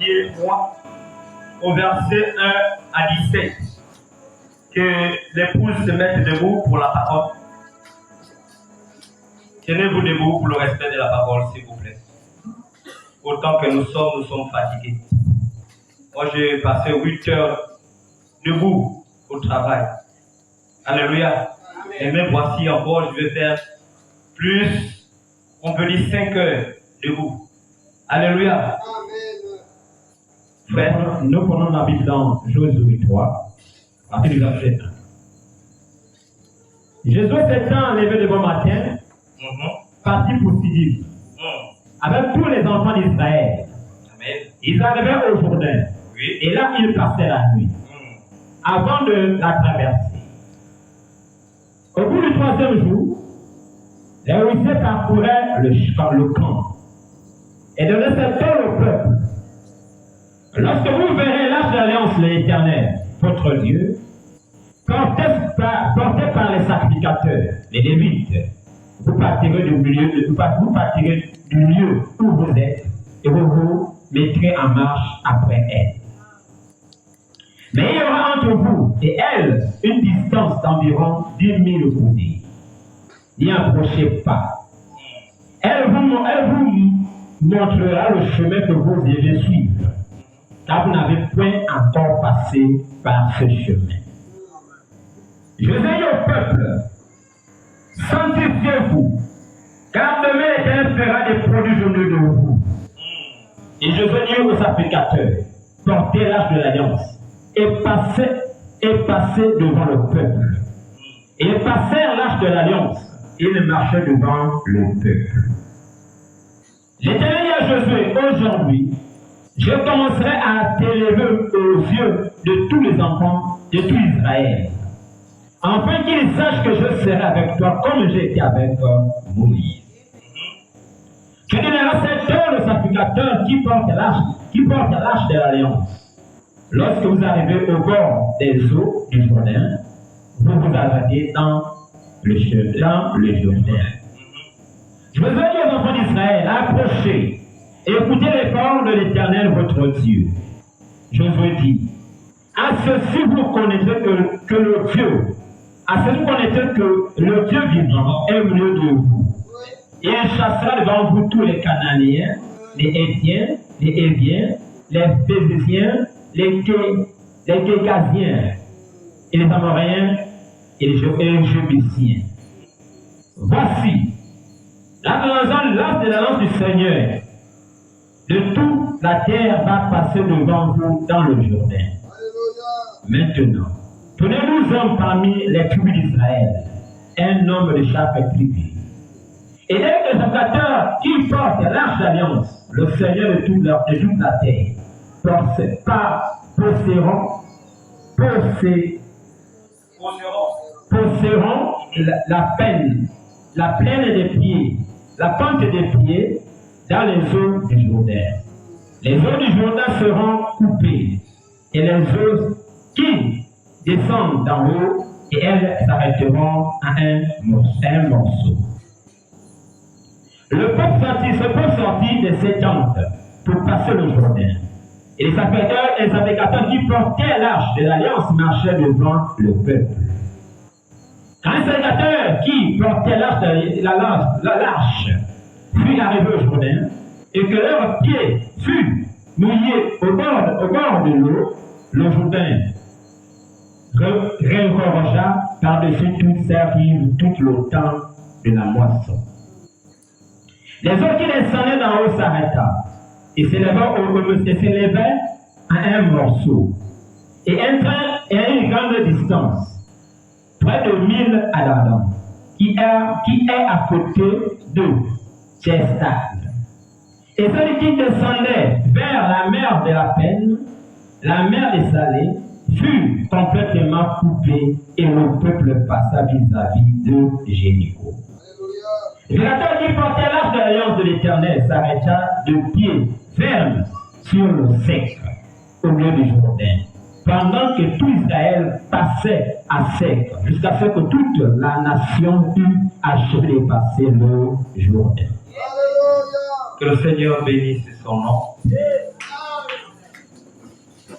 suiviez-moi au verset 1 à 17. Que l'épouse se mette debout pour la parole. Tenez-vous debout pour le respect de la parole, s'il vous plaît. Autant que nous sommes fatigués. Moi, j'ai passé 8 heures debout au travail. Alléluia. Et même voici encore, je vais faire plus, on peut dire 5 heures debout. Alléluia. Frère, nous prenons la Bible dans Josué 3, à partir du verset 1. Josué s'étant levé le bon matin, parti pour Sidim, avec tous les enfants d'Israël. Ils arrivaient au Jourdain, et là ils passaient la nuit, avant de la traverser. Au bout du 3e jour, les Oïsiens parcouraient le camp et donnaient cette terre au peuple. Lorsque vous verrez l'arche de l'Alliance, l'Éternel, votre Dieu, porté par les sacrificateurs, les Lévites, vous partirez du lieu où vous êtes et vous vous mettrez en marche après elle. Mais il y aura entre vous et elle une distance d'environ 10 000 coudées. N'y approchez pas. Elle vous montrera le chemin que vous devez suivre, car vous n'avez point encore passé par ce chemin. Je dis au peuple, sanctifiez-vous, car demain l'Éternel fera des prodiges au milieu de vous. Et je dis aux sacrificateurs, portez l'arche de l'Alliance, et passez devant le peuple. Et ils passèrent l'arche de l'Alliance, et ils marchaient devant le peuple. L'Éternel dit à Josué, aujourd'hui, je commencerai à t'élever aux yeux de tous les enfants de tout Israël, afin qu'ils sachent que je serai avec toi comme j'ai été avec Moïse. Tu donneras cette heure au sacrificateur qui porte l'arche de l'Alliance. Lorsque vous arrivez au bord des eaux du Jourdain, vous vous arrêtez dans le Jourdain. Je veux dire aux enfants d'Israël, approchez et écoutez les paroles de l'Éternel votre Dieu. Josué dit, à ceci vous connaîtrez que le Dieu vivant est au milieu de vous. Et il chassera devant vous tous les Cananéens, les Héthiens, les Héviens, les Phéréziens, les Kégaziens, et les Amoréens et les Jébusiens. Voici l'arche de l'Alliance du Seigneur. De toute la terre va passer devant vous dans le Jourdain. Maintenant, prenez-nous hommes parmi les tribus d'Israël, un homme de chaque tribu. Et dès que le sacrificateur qui porte l'arche d'alliance, le Seigneur de toute la terre, poseront la plaine des pieds, la pente des pieds dans les eaux du Jourdain. Les eaux du Jourdain seront coupées et les eaux qui descendent d'en haut et elles s'arrêteront à un morceau. Le peuple sortit de ses tentes pour passer le Jourdain. Et les sacrificateurs qui portaient l'arche de l'Alliance marchaient devant le peuple. Quand les sacrificateurs qui portaient l'arche furent arrivés au Jourdain, et que leurs pieds furent mouillés au bord de l'eau, le Jourdain regorgea par-dessus toutes ses rives tout le temps de la moisson. Les eaux qui descendaient d'en haut s'arrêta et s'élevaient à un morceau et entraient à une grande distance, près de 1000 Adam, qui est à côté de Tchestal. Et celui qui descendait vers la mer de la Peine, la mer des Salés, fut complètement coupé et le peuple passa vis-à-vis de Jéricho. Le sacrificateur qui portait l'arche de l'Alliance de l'Éternel s'arrêta de pied ferme sur le sec au milieu du Jourdain, pendant que tout Israël passait à sec, jusqu'à ce que toute la nation eût achevé de passer le Jourdain. Que le Seigneur bénisse son nom.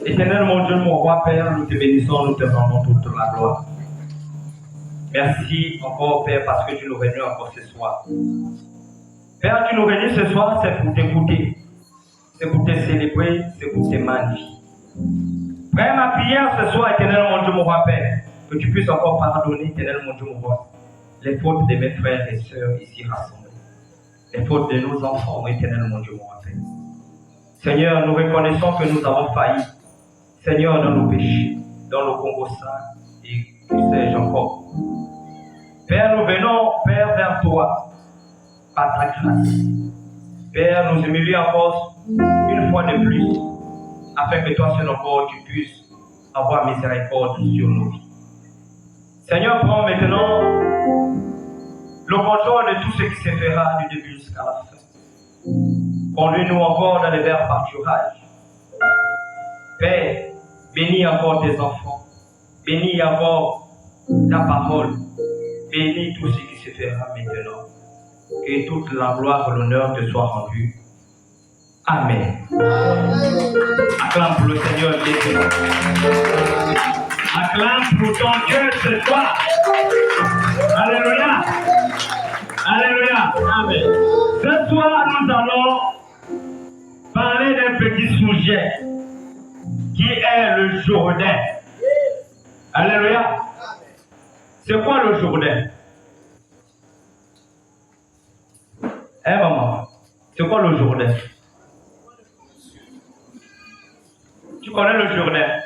Éternel mon Dieu, mon roi, Père, nous te bénissons, nous te rendons toute la gloire. Merci encore, Père, parce que tu nous réunis encore ce soir. Père, tu nous réunis ce soir, c'est pour t'écouter, c'est pour te célébrer, c'est pour te magnifier. Père, ma prière ce soir, éternel mon Dieu, mon roi, Père, que tu puisses encore pardonner, éternel mon Dieu, mon roi, les fautes de mes frères et sœurs ici rassemblés, les fautes de nos enfants, éternel mon Dieu, mon roi, Père. Seigneur, nous reconnaissons que nous avons failli, Seigneur, dans nos péchés, dans nos congossas et que sais-je encore. Père, nous venons, Père, vers toi, par ta grâce. Père, nous humilions encore une fois de plus, afin que toi seul encore tu puisses avoir miséricorde sur nos vies. Seigneur, prends maintenant le contrôle de tout ce qui se fera du début jusqu'à la fin. Conduis-nous encore dans les verts pâturages. Père, bénis encore tes enfants. Bénis encore ta parole. Bénis tout ce qui se fera maintenant. Que toute la gloire et l'honneur te soient rendus. Amen. Acclame pour le Seigneur Jésus. Acclame pour ton Dieu ce soir. Alléluia. Alléluia. Amen. Ce soir, nous allons parler d'un petit sujet qui est le Jourdain. Alléluia. C'est quoi le Jourdain? Hein, maman? C'est quoi le Jourdain? Tu connais le Jourdain?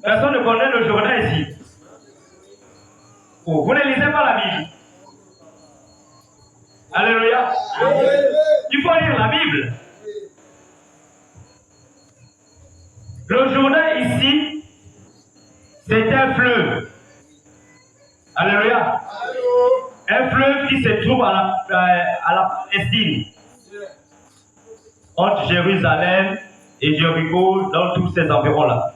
Personne ne connaît le Jourdain ici. Oh, vous ne lisez pas la Bible? Alléluia. Il faut lire la Bible. Le Jourdain ici, c'est un fleuve. Alléluia. Un fleuve qui se trouve à la Palestine. Entre Jérusalem et Jéricho, dans tous ces environs-là.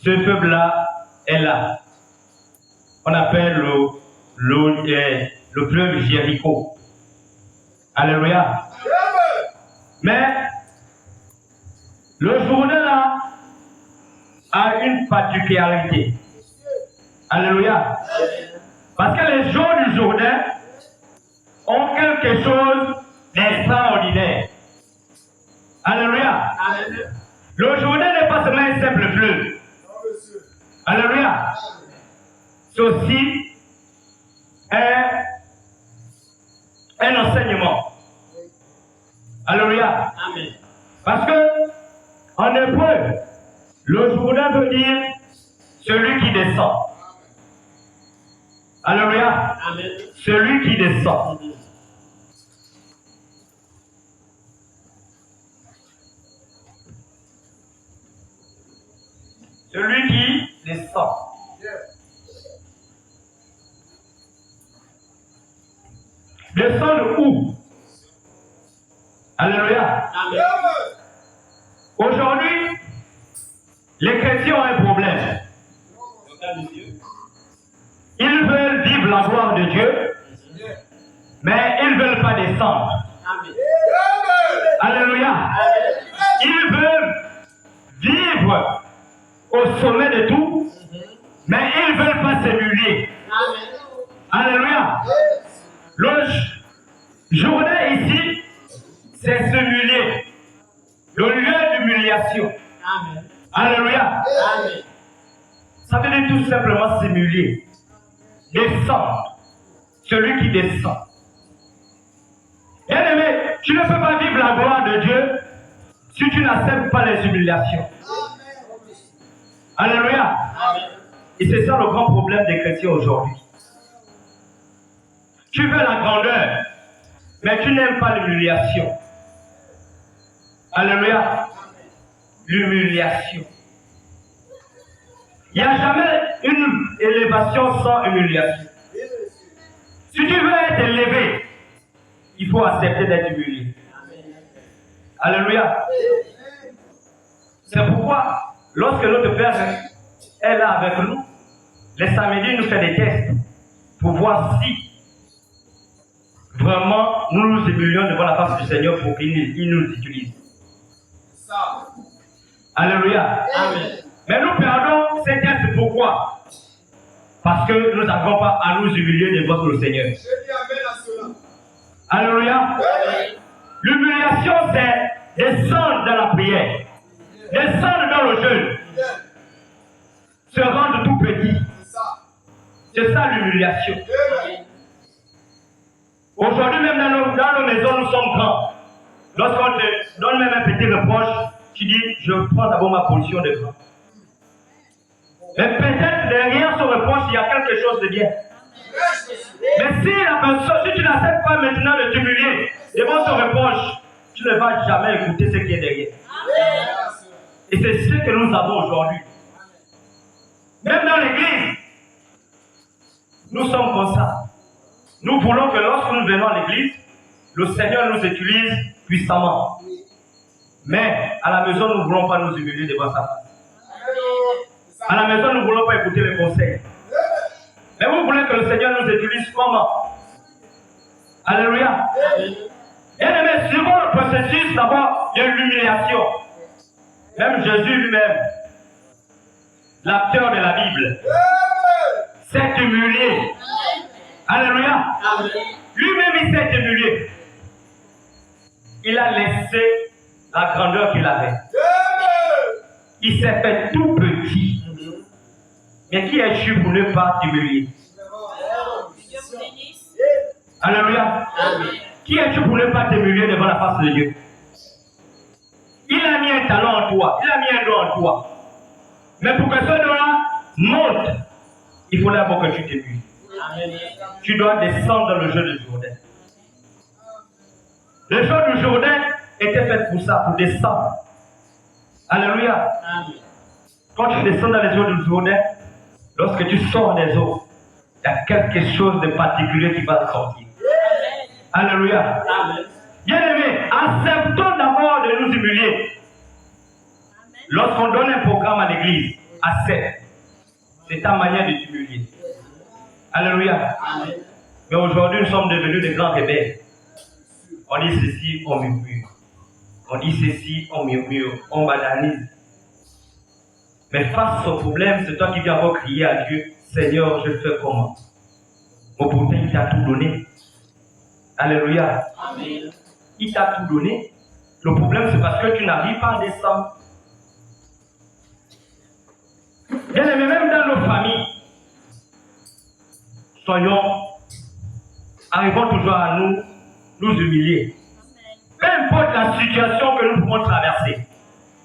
Ce fleuve-là est là. On appelle le fleuve Jéricho. Alléluia. Mais le Jourdain-là a une particularité. Alléluia. Parce que les gens du Jourdain ont quelque chose d'extraordinaire. Alléluia. Le Jourdain n'est pas seulement un simple fleuve. Alléluia. C'est aussi un enseignement. Alléluia. Amen. Parce que en hébreu, le Jourdain veut dire celui qui descend. Alléluia. Amen. Celui qui descend. Celui qui descend. Descendre où? Alléluia. Amen. Aujourd'hui, les chrétiens ont un problème. Ils veulent vivre la gloire de Dieu, mais ils ne veulent pas descendre. Amen. Alléluia. Ils veulent vivre au sommet de tout, mais ils ne veulent pas s'émuler. Alléluia. Le Jourdain ici, c'est s'émuler. Le lieu d'humiliation. Alléluia. Amen. Ça veut dire tout simplement s'émuler. Descendre. Celui qui descend. Bien aimé, tu ne peux pas vivre la gloire de Dieu si tu n'acceptes pas les humiliations. Alléluia. Amen. Et c'est ça le grand problème des chrétiens aujourd'hui. Tu veux la grandeur, mais tu n'aimes pas l'humiliation. Alléluia. L'humiliation. Il n'y a jamais une élévation sans humiliation. Si tu veux être élevé, il faut accepter d'être humilié. Alléluia. C'est pourquoi, lorsque notre Père est là avec nous, les samedis, il nous fait des tests pour voir si vraiment nous nous humilions devant la face du Seigneur pour qu'il nous utilise. Alléluia. Amen. Mais nous perdons ces tests. Pourquoi? Parce que nous n'avons pas à nous humilier devant le Seigneur. Alléluia. L'humiliation, c'est descendre dans la prière, descendre dans le jeûne, se rendre tout petit. C'est ça l'humiliation. Aujourd'hui, même dans nos maisons, nous sommes grands. Lorsqu'on te donne même un petit reproche, tu dis, je prends d'abord ma position de grand. Mais peut-être derrière ce reproche, il y a quelque chose de bien. Mais si la personne, si tu n'acceptes pas maintenant de t'humilier devant ton reproche, tu ne vas jamais écouter ce qui est derrière. Et c'est ce que nous avons aujourd'hui. Même dans l'église, nous sommes comme ça. Nous voulons que lorsque nous venons à l'église, le Seigneur nous utilise puissamment. Mais à la maison, nous ne voulons pas nous humilier devant sa face. À la maison, nous ne voulons pas écouter les conseils. Mais vous voulez que le Seigneur nous utilise comment? Alléluia. Bien aimé, suivons le processus d'abord de l'humiliation. Même Jésus lui-même, l'acteur de la Bible, s'est humilié. Alléluia. Lui-même, il s'est humilié. Il a laissé la grandeur qu'il avait. Il s'est fait tout petit. Mais qui es-tu pour ne pas t'humilier? Alléluia. Qui es-tu pour ne pas t'humilier devant la face de Dieu? Il a mis un talent en toi. Il a mis un don en toi. Mais pour que ce don-là monte, il faut d'abord que tu t'humilies. Tu dois descendre dans le jeu du Jourdain. Le jeu du Jourdain était fait pour ça, pour descendre. Alléluia. Quand tu descends dans les eaux du Jourdain, lorsque tu sors des eaux, il y a quelque chose de particulier qui va sortir. Alléluia. Bien aimé, acceptons d'abord de nous humilier. Lorsqu'on donne un programme à l'église, accepte. C'est ta manière de t'humilier. Alléluia. Mais aujourd'hui, nous sommes devenus des grands rebelles. On dit ceci, on murmure. On dit ceci, on murmure, on banalise. Mais face au problème, c'est toi qui viens encore crier à Dieu, Seigneur, je fais comment? Bon, pourtant, il t'a tout donné. Alléluia. Amen. Il t'a tout donné. Le problème, c'est parce que tu n'arrives pas à descendre. Bien aimé, même dans nos familles, arrivons toujours à nous humilier. Peu importe la situation que nous pouvons traverser,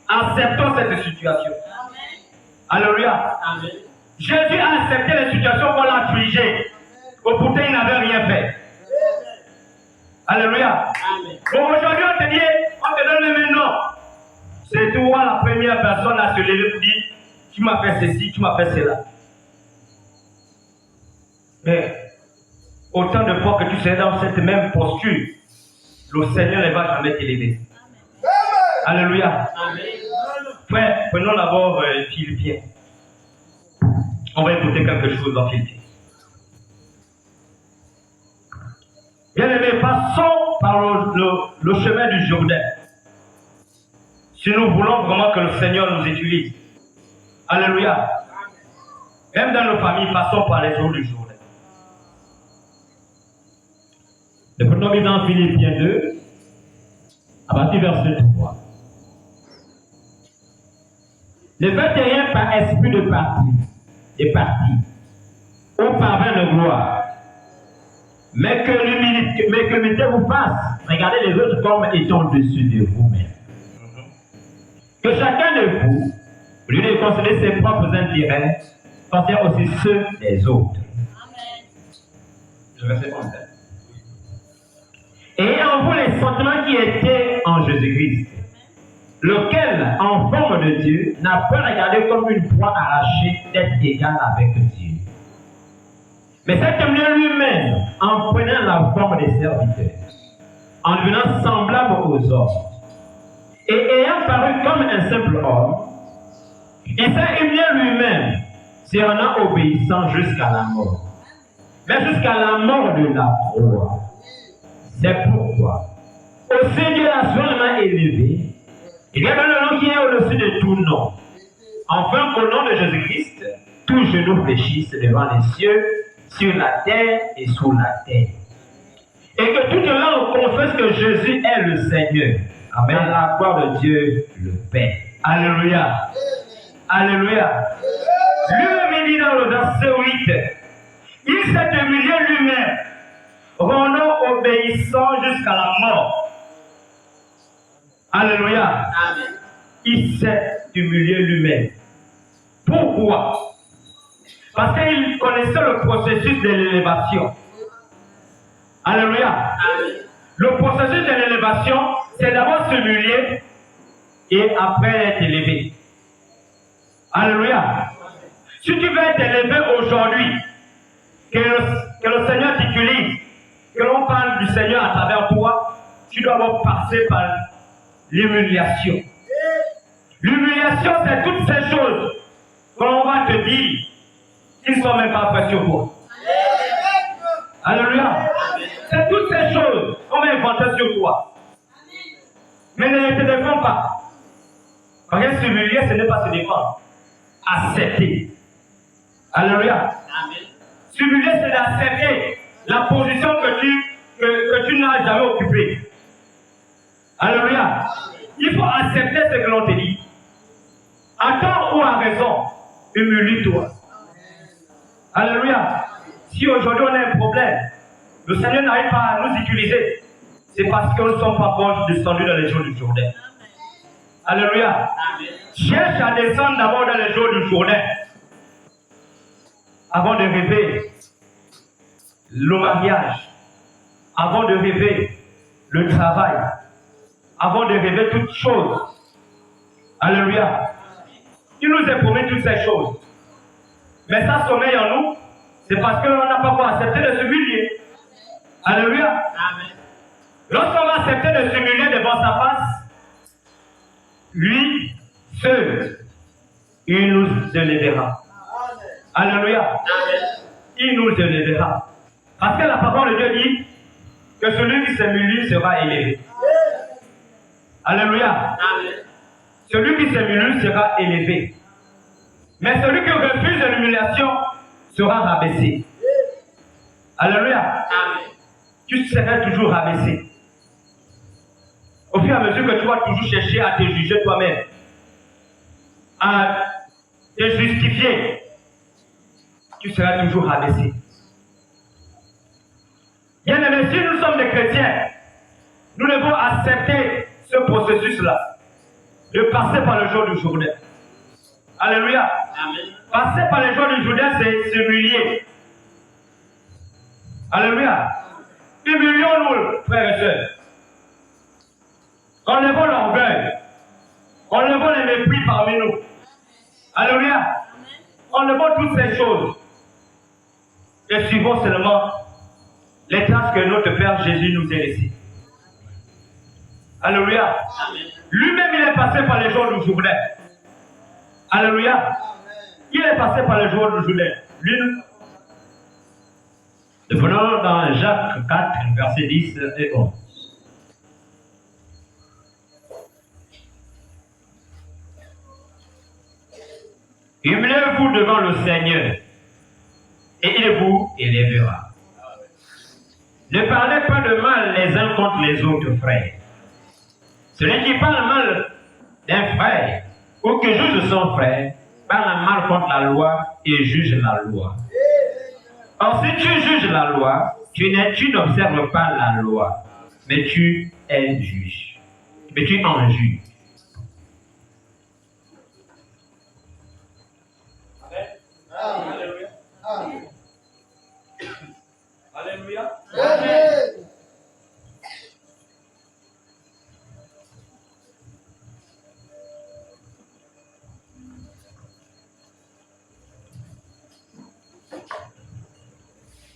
acceptons cette situation. Alléluia. Amen. Jésus a accepté les situations qu'on l'a affligées. Pourtant, il n'avait rien fait. Alléluia. Amen. Bon, aujourd'hui, on te dit, on te donne le même nom. C'est toi la première personne à se lever pour dire, tu m'as fait ceci, tu m'as fait cela. Mais autant de fois que tu seras dans cette même posture, le Seigneur ne va jamais t'élever. Alléluia. Amen. Frère, prenons d'abord Philippiens. On va écouter quelque chose dans Philippiens. Bien aimé, passons par le chemin du Jourdain. Si nous voulons vraiment que le Seigneur nous utilise. Alléluia. Même dans nos familles, passons par les eaux du Jourdain. Le premier dans Philippiens 2, à partir du verset 3. Ne faites rien par esprit de parti, au parvin de gloire, mais que l'humilité vous fasse regarder les autres comme étant au-dessus de vous-même. Que chacun de vous, au lieu de considérer ses propres intérêts, considère aussi ceux des autres. Je vais faire comme ça. Et en vous les sentiments qui étaient en Jésus-Christ, lequel, en forme de Dieu, n'a pas regardé comme une proie arrachée d'être égal avec Dieu. Mais s'est humilié lui-même en prenant la forme des serviteurs, en devenant semblable aux hommes, et ayant paru comme un simple homme, il s'est humilié lui-même, se rendant obéissant jusqu'à la mort, mais jusqu'à la mort de la croix. C'est pourquoi, aussi Dieu l'a soigneusement élevé Il y a le nom qui est au-dessus de tout nom. Enfin, qu'au nom de Jésus-Christ, tous genoux fléchissent devant les cieux, sur la terre et sous la terre. Et que toute langue confesse que Jésus est le Seigneur. Amen. À la gloire de Dieu, le Père. Alléluia. Alléluia. Lui-même dit dans le verset 8, il s'est humilié lui-même, rendant obéissant jusqu'à la mort. Alléluia. Amen. Il s'est humilié lui-même. Pourquoi? Parce qu'il connaissait le processus de l'élévation. Alléluia. Amen. Le processus de l'élévation, c'est d'abord s'humilier et après être élevé. Alléluia. Si tu veux être élevé aujourd'hui, que le Seigneur t'utilise, que l'on parle du Seigneur à travers toi, tu dois avoir passer par l'humiliation. L'humiliation, c'est toutes ces choses que l'on va te dire qui ne sont même pas prêts sur toi. Alléluia. C'est toutes ces choses qu'on va inventer sur toi. Mais ne te défends pas. Quand il s'humilier, ce n'est pas se défendre. Accepter. Alléluia. S'humilier, c'est d'accepter la position que tu n'as jamais occupée. Alléluia. Il faut accepter ce que l'on te dit. À tort ou à raison, humilie-toi. Alléluia. Si aujourd'hui on a un problème, le Seigneur n'arrive pas à nous utiliser, c'est parce que nous ne sommes pas proches descendus dans les jours du Jourdain. Alléluia. Cherche à descendre d'abord dans les jours du Jourdain avant de rêver le mariage, avant de rêver le travail, avant de rêver toutes choses. Alléluia. Il nous a promis toutes ces choses. Mais ça sommeille en nous, c'est parce qu'on n'a pas encore accepté de s'humilier. Alléluia. Amen. Lorsqu'on va accepter de s'humilier devant sa face, lui seul, il nous élèvera. Alléluia. Amen. Il nous élèvera. Parce que la parole de Dieu dit que celui qui s'humilie sera élevé. Alléluia. Amen. Celui qui s'humilie sera élevé. Mais celui qui refuse l'humiliation sera rabaissé. Alléluia. Amen. Tu seras toujours rabaissé. Au fur et à mesure que tu vas toujours chercher à te juger toi-même, à te justifier, tu seras toujours rabaissé. Bien aimé, si nous sommes des chrétiens, nous devons accepter ce processus-là, de passer par le jour du Jourdain. Alléluia. Amen. Passer par le jour du Jourdain, c'est s'humilier. Alléluia. Humilions-nous, frères et sœurs. Enlevons l'orgueil. Enlevons les mépris parmi nous. Alléluia. Enlevons toutes ces choses. Et suivons seulement les traces que notre Père Jésus nous a laissées. Alléluia. Lui-même, il est passé par les jours du Jourdain. Alléluia. Il est passé par les jours du Jourdain. Lui, nous venons dans Jacques 4, versets 10 et 11. Humiliez-vous devant le Seigneur et il vous élèvera. Ne parlez pas de mal les uns contre les autres, frères. Celui qui parle mal d'un frère ou qui juge son frère parle mal contre la loi et juge la loi. Or, si tu juges la loi, tu n'observes pas la loi, mais tu es juge. Mais tu en juges. Alléluia. Alléluia.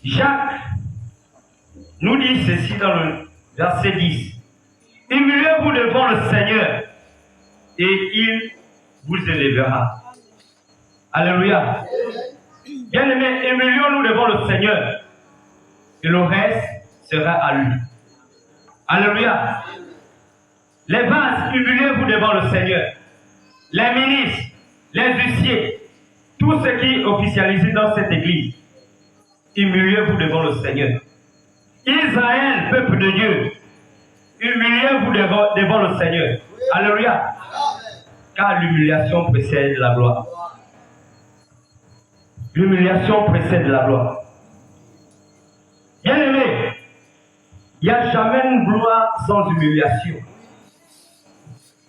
Jacques nous dit ceci dans le verset 10. Humiliez-vous devant le Seigneur et il vous élèvera. Alléluia. Bien-aimés, humilions-nous devant le Seigneur et le reste sera à lui. Alléluia. Les vases, humiliez-vous devant le Seigneur. Les ministres, les huissiers, tous ceux qui officialisent dans cette église, humiliez-vous devant le Seigneur. Israël, peuple de Dieu, humiliez-vous devant le Seigneur. Alléluia. Car l'humiliation précède la gloire. L'humiliation précède la gloire. Bien-aimé, il n'y a jamais une gloire sans humiliation.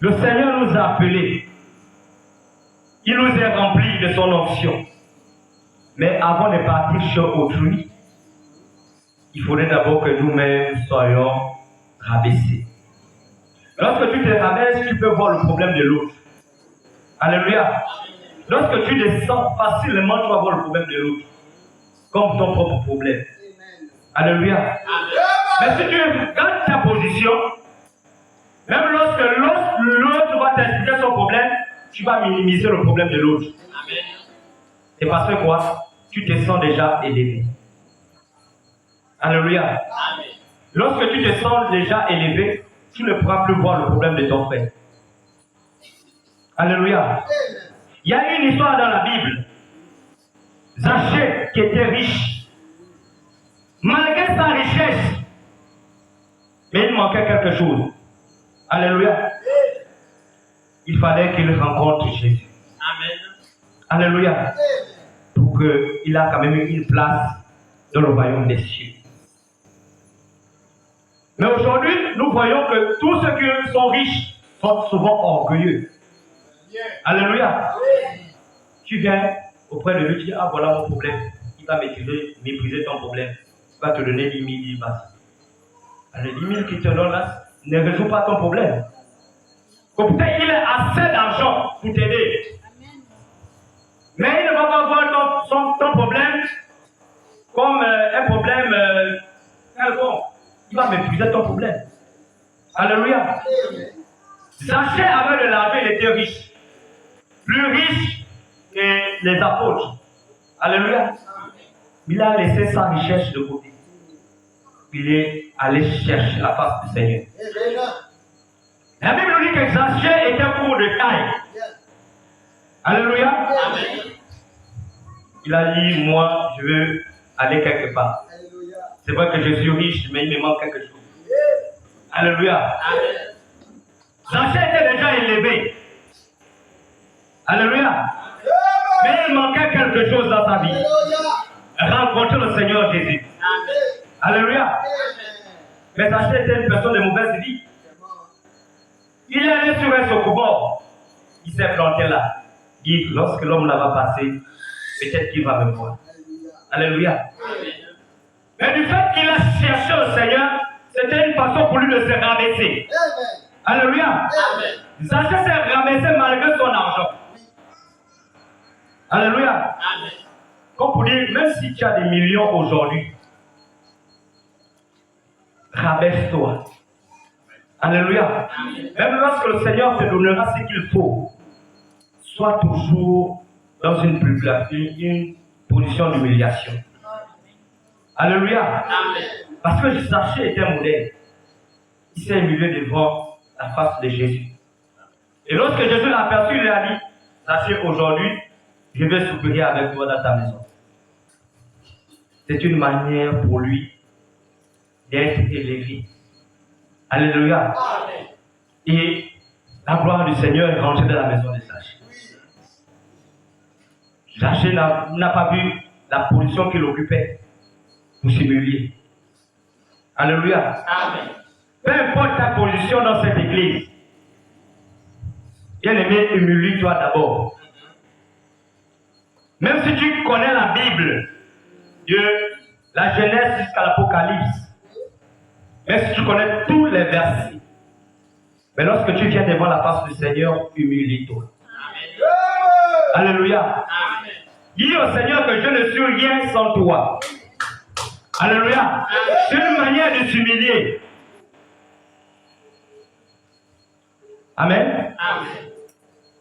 Le Seigneur nous a appelés. Il nous est rempli de son onction. Mais avant de partir chez autrui, il faudrait d'abord que nous-mêmes soyons rabaissés. Lorsque tu te rabaisses, tu peux voir le problème de l'autre. Alléluia. Lorsque tu descends facilement, tu vas voir le problème de l'autre. Comme ton propre problème. Alléluia. Mais si tu gardes ta position, même lorsque l'autre va t'expliquer son problème, tu vas minimiser le problème de l'autre. C'est parce que quoi? Tu te sens déjà élevé. Alléluia. Lorsque tu te sens déjà élevé, tu ne pourras plus voir le problème de ton frère. Alléluia. Il y a une histoire dans la Bible. Zachée qui était riche. Malgré sa richesse, mais il manquait quelque chose. Alléluia. Il fallait qu'il rencontre Jésus. Amen. Alléluia. Pour qu'il a quand même une place dans le royaume des cieux. Mais aujourd'hui, nous voyons que tous ceux qui sont riches sont souvent orgueilleux. Alléluia. Tu viens auprès de lui, tu dis, ah voilà mon problème. Il va mépriser ton problème. Il va te donner 10 000, il va. Les 10 000 qu'il te donne là ne résout pas ton problème. Peut-être il a assez d'argent pour t'aider. Mais il ne va pas voir ton problème comme un problème quelconque. Il va mépriser ton problème. Alléluia. Zachée avait de l'argent, il était riche. Plus riche que les apôtres. Alléluia. Il a laissé sa richesse de côté. Il est allé chercher la face du Seigneur. La Bible nous dit que Zachée était court de taille. Alléluia. Il a dit, moi, je veux aller quelque part. C'est vrai que je suis riche, mais il me manque quelque chose. Alléluia. Zachée était déjà élevé. Alléluia. Mais il manquait quelque chose dans sa vie. Rencontrer le Seigneur Jésus. Alléluia. Mais Zachée était une personne de mauvaise vie. Il est allé sur un socobord. Il s'est planté là. Il dit, lorsque l'homme là va passer, peut-être qu'il va me voir. Alléluia. Mais du fait qu'il a cherché le Seigneur, c'était une façon pour lui de se rabaisser. Alléluia. Zachée s'est rabaissé malgré son argent. Alléluia. Comme pour dire, même si tu as des millions aujourd'hui, rabaisse-toi. Alléluia. Même lorsque le Seigneur te donnera ce qu'il faut, sois toujours dans une position d'humiliation. Alléluia. Parce que Zachée était modèle. Il s'est humilié devant la face de Jésus. Et lorsque Jésus l'a aperçu, il lui a dit, Zachée, aujourd'hui, je vais soupirer avec toi dans ta maison. C'est une manière pour lui d'être élevé. Alléluia. Amen. Et la gloire du Seigneur est rentrée dans la maison de Zachée. Zachée n'a pas vu la position qu'il occupait pour s'humilier. Alléluia. Amen. Peu importe ta position dans cette église, bien-aimé, humilie-toi d'abord. Même si tu connais la Bible, de la Genèse jusqu'à l'Apocalypse, même si tu connais tous les versets, mais lorsque tu viens devant la face du Seigneur, humilie-toi. Alléluia. Dis au Seigneur que je ne suis rien sans toi. Alléluia. C'est une manière de s'humilier. Amen.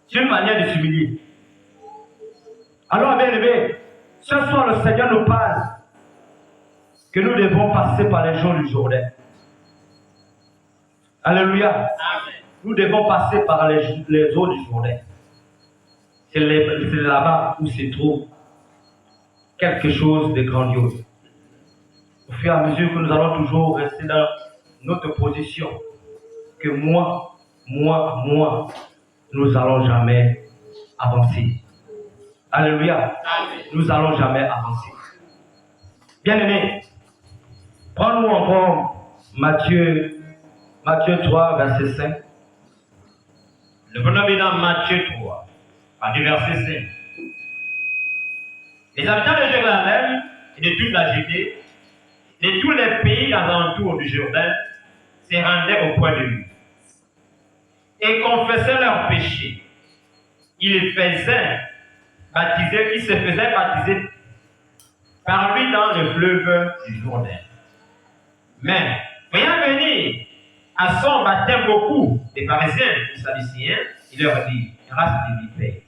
C'est une manière de s'humilier. Alors, bien aimé, ce soir le Seigneur nous parle que nous devons passer par les jours du Jourdain. Alléluia. Amen. nous devons passer par les eaux du Jourdain. C'est là-bas où se trouve quelque chose de grandiose. Au fur et à mesure que nous allons toujours rester dans notre position, que moi, nous n'allons jamais avancer. Alléluia. Nous n'allons jamais avancer. Bien-aimés, prends-nous encore Matthieu 3, verset 5. Le bonhomme est dans Matthieu 3, du verset 5. Les habitants de Jérusalem et de toute la Judée, de tous les pays alentours du Jourdain, se rendaient auprès de lui et confessaient leurs péchés. Ils se faisaient baptiser par lui dans le fleuve du Jourdain. Mais, voyant venir à son baptême beaucoup des pharisiens et des sadducéens, il leur dit, race de vipères,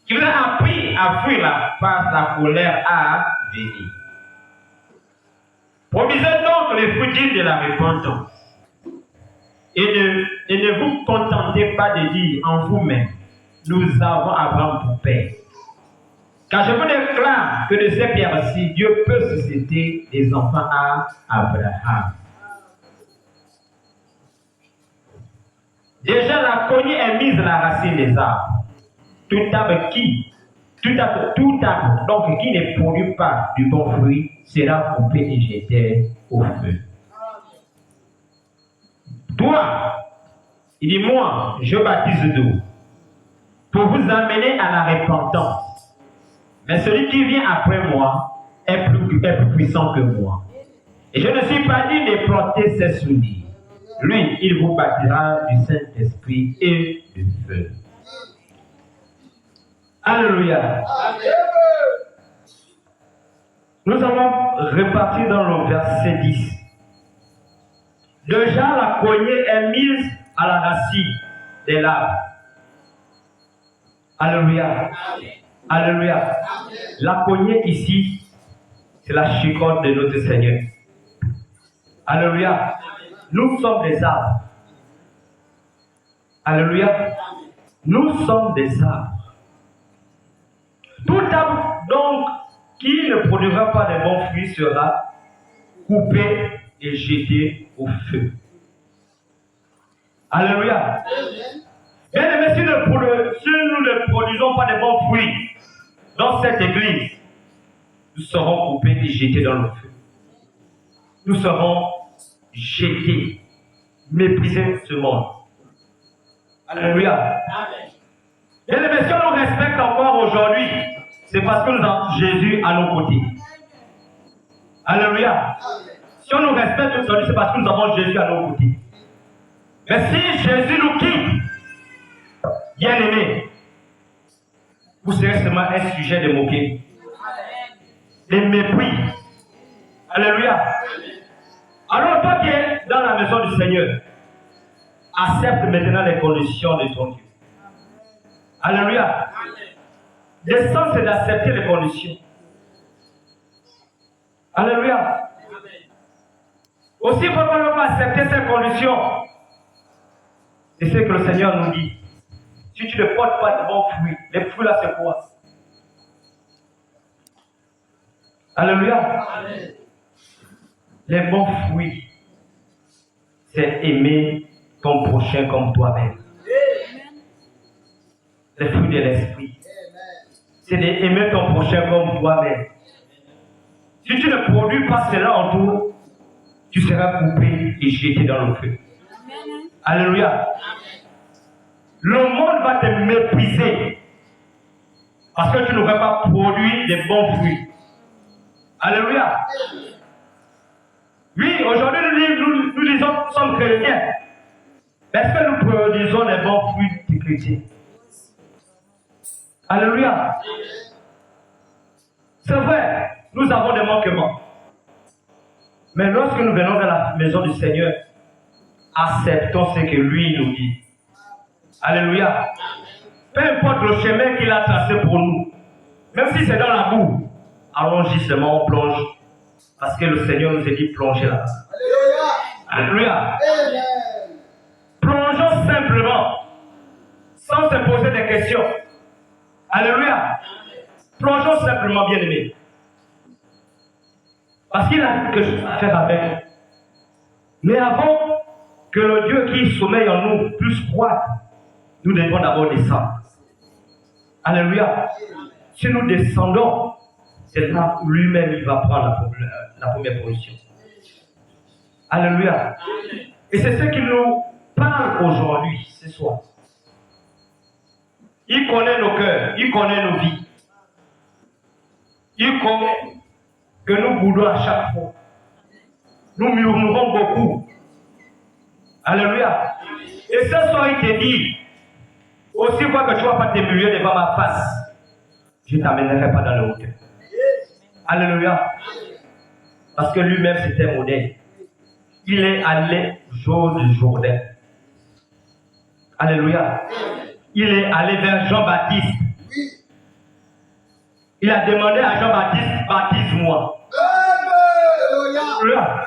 qui vous a appris à fuir la colère à venir. Produisez donc les fruits dignes de la repentance. Et ne vous contentez pas de dire en vous-même, nous avons Abraham pour père. Car je vous déclare que de ces pierres-ci, Dieu peut susciter des enfants à Abraham. Déjà la cognée est mise à la racine des arbres. Tout arbre donc qui ne produit pas du bon fruit sera coupé et jeté au feu. Toi, il dit, moi, je baptise d'eau pour vous amener à la repentance. Mais celui qui vient après moi est plus puissant que moi. Et je ne suis pas dit de porter ses souliers. Lui, il vous baptisera du Saint-Esprit et du feu. Alléluia. Nous allons repartir dans le verset 10. Déjà la cognée est mise à la racine de l'arbre. Alléluia. Alléluia. La cognée ici, c'est la chicotte de notre Seigneur. Alléluia. Nous sommes des arbres. Alléluia. Nous sommes des arbres. Tout arbre, donc, qui ne produira pas de bons fruits sera coupé et jeté au feu. Alléluia. Bien aimé, si nous ne produisons pas de bons fruits dans cette église, nous serons coupés et jetés dans le feu. Nous serons jetés, méprisés ce monde. Alléluia. Bien aimé, si on nous respecte encore aujourd'hui, c'est parce que nous avons Jésus à nos côtés. Alléluia. Si on nous respecte aujourd'hui, c'est parce que nous avons Jésus à nos côtés. Mais si Jésus nous quitte, bien aimé, vous serez seulement un sujet de moquerie, de mépris. Alléluia. Alors toi qui es dans la maison du Seigneur, accepte maintenant les conditions de ton Dieu. Alléluia. L'essence, c'est d'accepter les conditions. Alléluia. Aussi, pourquoi on ne peut pas accepter ces conditions? C'est ce que le Seigneur nous dit. Si tu ne portes pas de bons fruits, les fruits là, c'est quoi? Alléluia. Amen. Les bons fruits, c'est aimer ton prochain comme toi-même. Les fruits de l'esprit, c'est d'aimer ton prochain comme toi-même. Si tu ne produis pas cela en toi, tu seras coupé et jeté dans le feu. Alléluia. Le monde va te mépriser parce que tu n'auras pas produit de bons fruits. Alléluia. Oui, aujourd'hui nous disons que nous sommes chrétiens. Est-ce que nous produisons des bons fruits de chrétiens? Alléluia. C'est vrai, nous avons des manquements. Mais lorsque nous venons dans la maison du Seigneur, acceptons ce que lui nous dit. Alléluia. Peu importe le chemin qu'il a tracé pour nous, même si c'est dans la boue, allons justement, on plonge. Parce que le Seigneur nous a dit plonger là. Alléluia. Alléluia. Plongeons simplement questions. Alléluia. Plongeons simplement, bien aimés. Parce qu'il a quelque chose à faire avec. Mais avant que le Dieu qui sommeille en nous puisse croître, nous devons d'abord descendre. Alléluia. Si nous descendons, c'est là où lui-même il va prendre la première position. Alléluia. Et c'est ce qu'il nous parle aujourd'hui, ce soir. Il connaît nos cœurs, il connaît nos vies. Il connaît que nous boudons à chaque fois. Nous murmurons beaucoup. Alléluia. Et ce soir, il te dit, aussi fois que tu ne vas pas t'émuler devant ma face, je ne t'amènerai pas dans le hauteur. Alléluia. Parce que lui-même, c'était modèle. Il est allé jour du Jourdain. Alléluia. Il est allé vers Jean-Baptiste. Il a demandé à Jean-Baptiste, baptise-moi. Alléluia.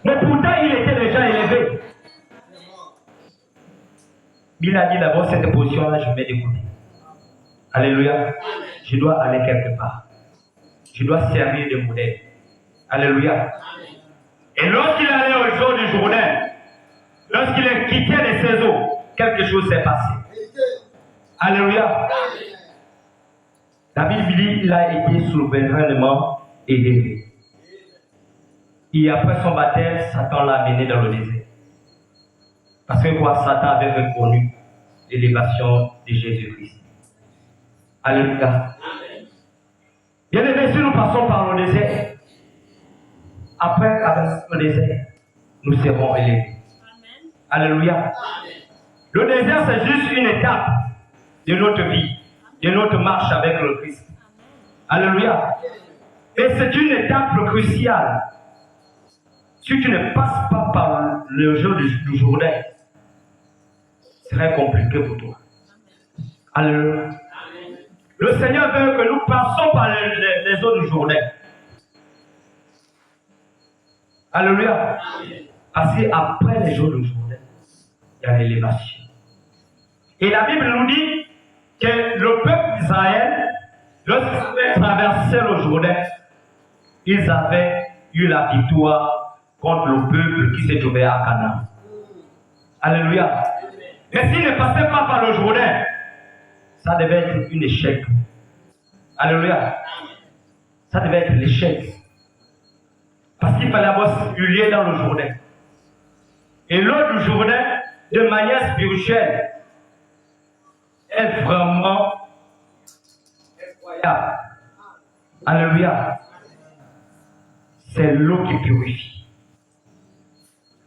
Mais pourtant, il était déjà élevé. Il a dit d'abord, cette position-là, je vais l'écouter. Alléluia. Je dois aller quelque part. Je dois servir de modèle. Alléluia. Et lorsqu'il allait au jour du Jourdain, lorsqu'il a quitté les saisons, quelque chose s'est passé. Alléluia. La Bible dit qu'il a été souverainement élevé. Et après son baptême, Satan l'a amené dans le désert. Parce que quoi, Satan avait reconnu l'élévation de Jésus-Christ. Alléluia. Bien aimé, si nous passons par le désert, après traverser le désert, nous serons élevés. Alléluia. Le désert, c'est juste une étape de notre vie, de notre marche avec le Christ. Alléluia. Et c'est une étape cruciale. Si tu ne passes pas par le jour du Jourdain, ce serait compliqué pour toi. Alléluia. Le Seigneur veut que nous passons par les eaux du Jourdain. Alléluia. Parce qu'après les jours du Jourdain, il y a l'élévation. Et la Bible nous dit que le peuple d'Israël, lorsqu'ils avaient traversé le Jourdain, ils avaient eu la victoire contre le peuple qui s'est trouvé à Canaan. Alléluia. Mais s'ils ne passaient pas par le Jourdain, ça devait être un échec. Alléluia. Ça devait être l'échec. Parce qu'il fallait avoir hurler dans le Jourdain. Et l'eau du Jourdain, de manière spirituelle, est vraiment incroyable. Alléluia. C'est l'eau qui purifie.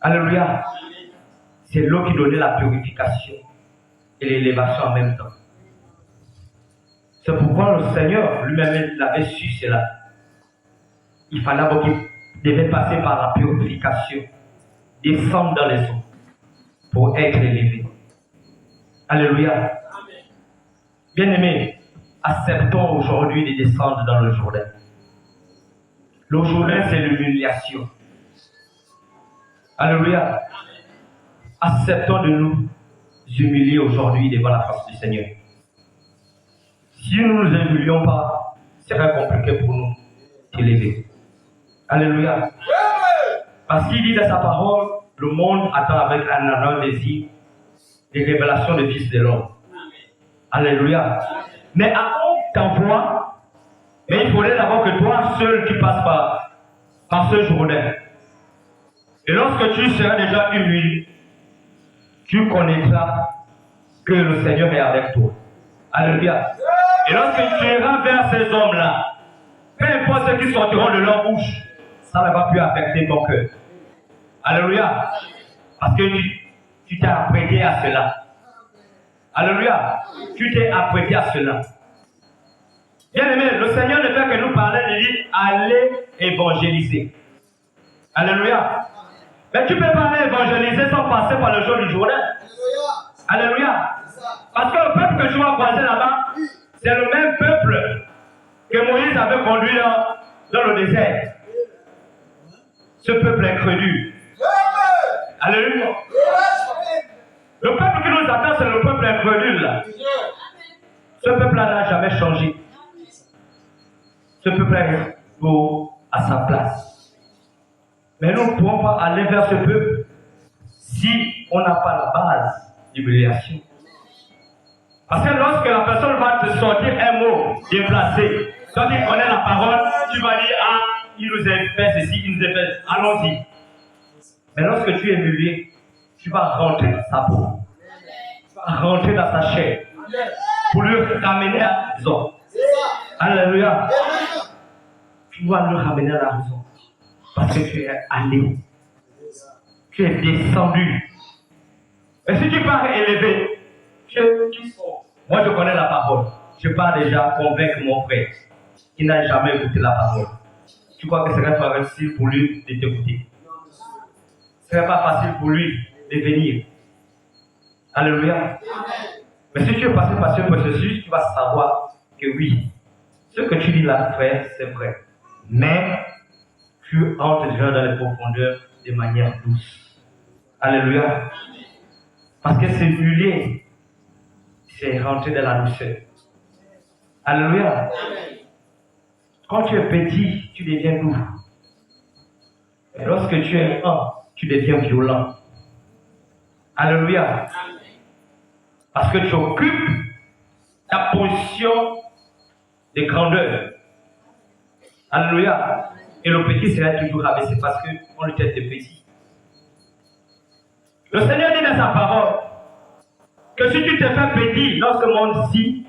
Alléluia. C'est l'eau qui donnait la purification et l'élévation en même temps. C'est pourquoi le Seigneur lui-même l'avait su cela. Il fallait avoir qu'il devait passer par la purification, descendre dans les eaux pour être élevé. Alléluia. Bien-aimés, acceptons aujourd'hui de descendre dans le Jourdain. Le Jourdain, c'est l'humiliation. Alléluia. Acceptons de nous humilier aujourd'hui devant la face du Seigneur. Si nous ne nous humilions pas, ce serait compliqué pour nous d'élever. Alléluia. Parce qu'il dit dans sa parole, le monde attend avec un ardent désir des révélations des fils de l'homme. Alléluia. Mais avant t'envoie, mais il faudrait d'abord que toi seul tu passes par ce Jourdain. Et lorsque tu seras déjà humilié, tu connaîtras que le Seigneur est avec toi. Alléluia. Et lorsque tu iras vers ces hommes-là, peu importe ce qui sortiront de leur bouche, ça ne va plus affecter ton cœur. Alléluia. Parce que tu t'es apprêté à cela. Alléluia. Tu t'es apprêté à cela. Bien aimé, le Seigneur ne fait que nous parler, il dit allez évangéliser. Alléluia. Mais tu ne peux pas aller évangéliser sans passer par le jour du Jourdain. Alléluia. Parce que le peuple que tu vas croiser là-bas, c'est le même peuple que Moïse avait conduit dans le désert. Ce peuple incrédule. Alléluia. Le peuple qui nous attend, c'est le peuple incrédule. Ce peuple-là n'a jamais changé. Ce peuple-là est à sa place. Mais nous ne pouvons pas aller vers ce peuple si on n'a pas la base d'humiliation. Parce que lorsque la personne va te sortir un mot déplacé, quand il connaît la parole, tu vas dire, ah, il nous a fait ceci, il nous a fait, allons-y. Mais lorsque tu es humilié, tu vas rentrer dans sa peau. Tu vas rentrer dans sa chair. Pour le ramener à la raison. Alléluia. Tu dois le ramener à la raison. Parce que tu es allé. Tu es descendu. Et si tu pars élevé, moi je connais la parole. Je pars déjà convaincre mon frère qui n'a jamais écouté la parole. Tu crois que ce serait pas facile pour lui de t'écouter? Ce ne serait pas facile pour lui de venir. Alléluia. Mais si tu es passé par ce processus, tu vas savoir que oui, ce que tu dis là, frère, c'est vrai. Mais tu entres déjà dans les profondeurs de manière douce. Alléluia. Parce que c'est humilié, c'est rentrer dans la douceur. Alléluia. Quand tu es petit, tu deviens doux. Et lorsque tu es grand, tu deviens violent. Alléluia. Parce que tu occupes ta position de grandeur. Alléluia. Et le petit sera toujours rabaissé parce qu'on le traite de petit. Le Seigneur dit dans sa parole que si tu te fais petit, lorsque le monde ici,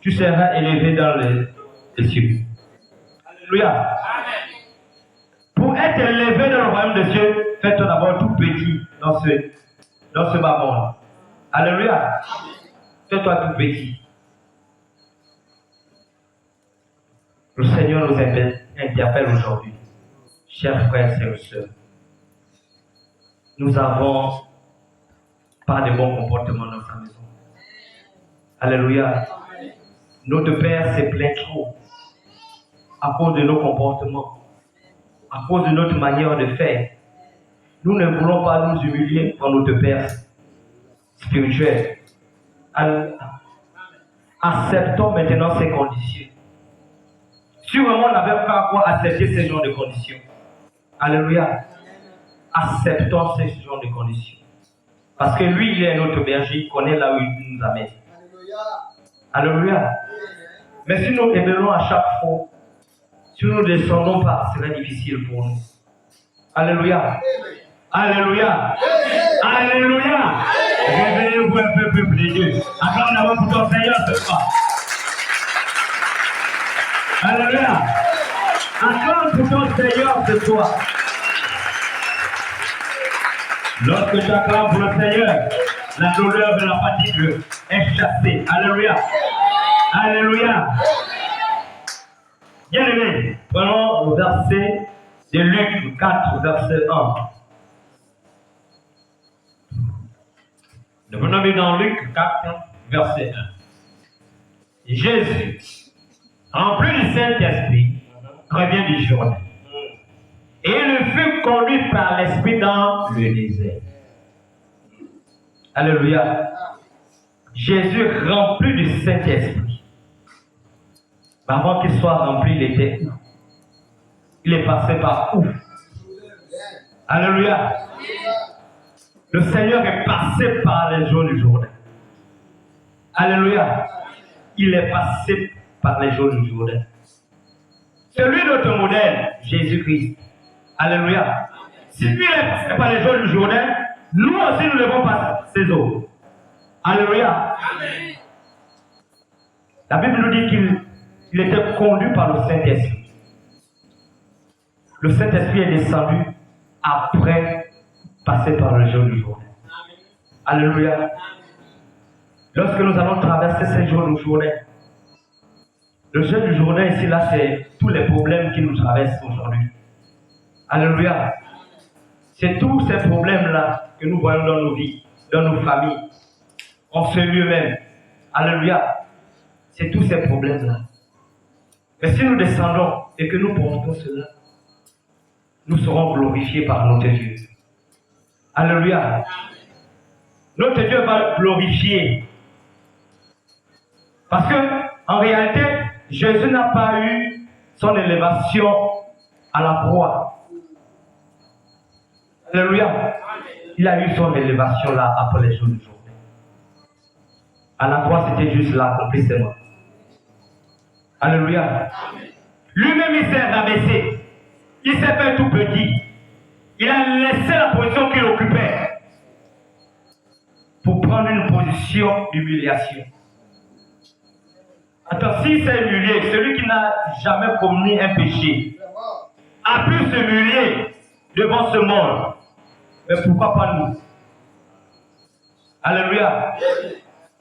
tu seras élevé dans les cieux. Alléluia. Pour être élevé dans le royaume des cieux, fais-toi d'abord tout petit dans ce bas monde. Alléluia. Fais-toi tout petit. Le Seigneur nous interpelle aujourd'hui. Chers frères et sœurs, nous avons pas de bons comportements dans sa maison. Alléluia. Notre Père se plaint trop à cause de nos comportements, à cause de notre manière de faire. Nous ne voulons pas nous humilier pour notre Père spirituel. Acceptons maintenant ces conditions. Si vraiment on n'avait pas à quoi accepter ces genres de conditions. Alléluia. Acceptons ces genres de conditions. Parce que lui, il est notre berger, il connaît là où il nous amène. Alléluia. Mais si nous révélons à chaque fois, si nous ne descendons pas, ce serait difficile pour nous. Alléluia. Alléluia. Alléluia. Réveillez-vous un peu, peuple de Dieu. Acclame d'abord pour ton Seigneur ce soir. Alléluia. Acclame pour ton Seigneur ce soir. Lorsque tu acclames pour le Seigneur, la douleur de la fatigue est chassée. Alléluia. Alléluia. Bien aimé, prenons le verset de Luc 4, verset 1. Nous venons dans Luc 4, verset 1. Jésus, rempli du Saint-Esprit, revient du Jourdain. Et il fut conduit par l'Esprit dans le désert. Alléluia. Jésus rempli du Saint-Esprit. Avant qu'il soit rempli, il était où? Il est passé par où? Alléluia. Le Seigneur est passé par les eaux du Jourdain. Alléluia. Il est passé par les eaux du Jourdain. C'est lui notre modèle, Jésus-Christ. Alléluia. Si lui est passé par les eaux du Jourdain, nous aussi nous devons passer ces eaux. Alléluia. Amen. La Bible nous dit qu'il était conduit par le Saint-Esprit. Le Saint-Esprit est descendu après passer par le jour du Jourdain. Alléluia. Lorsque nous allons traverser ces jours du Jourdain, le jour du Jourdain ici, là, c'est tous les problèmes qui nous traversent aujourd'hui. Alléluia. C'est tous ces problèmes-là que nous voyons dans nos vies, dans nos familles, en ce lieu même. Alléluia. C'est tous ces problèmes-là. Mais si nous descendons et que nous portons cela, nous serons glorifiés par notre Dieu. Alléluia. Notre Dieu va glorifier. Parce que, en réalité, Jésus n'a pas eu son élévation à la croix. Alléluia. Il a eu son élévation là après les jours du jour. À la croix, c'était juste l'accomplissement. Alléluia. Lui-même, il s'est rabaissé. Il s'est fait tout petit. Il a laissé la position qu'il occupait pour prendre une position d'humiliation. Attends, si c'est humilié, celui qui n'a jamais commis un péché a pu s'humilier devant ce monde. Mais pourquoi pas nous? Alléluia.